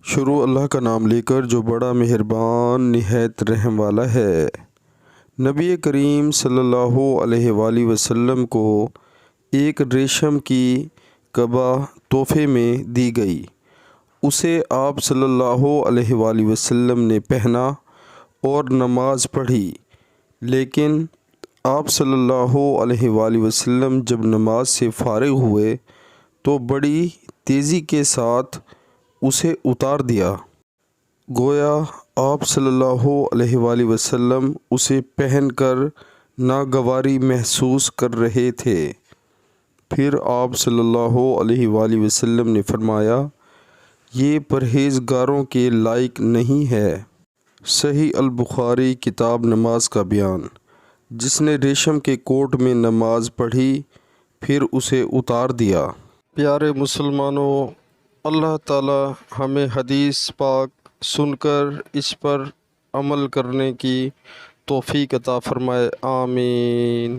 شروع اللہ کا نام لے کر جو بڑا مہربان نہایت رحم والا ہے۔ نبی کریم صلی اللہ علیہ وآلہ وسلم کو ایک ریشم کی قبا تحفے میں دی گئی۔ اسے آپ صلی اللہ علیہ وآلہ وسلم نے پہنا اور نماز پڑھی، لیکن آپ صلی اللہ علیہ وآلہ وسلم جب نماز سے فارغ ہوئے تو بڑی تیزی کے ساتھ اسے اتار دیا، گویا آپ صلی اللہ علیہ وآلہ وسلم اسے پہن کر ناگواری محسوس کر رہے تھے۔ پھر آپ صلی اللہ علیہ وآلہ وسلم نے فرمایا، یہ پرہیزگاروں کے لائق نہیں ہے۔ صحیح البخاری کتاب نماز کا بیان۔ جس نے ریشم کے کوٹ میں نماز پڑھی پھر اسے اتار دیا۔ پیارے مسلمانوں، اللہ تعالی ہمیں حدیث پاک سن کر اس پر عمل کرنے کی توفیق عطا فرمائے، آمین۔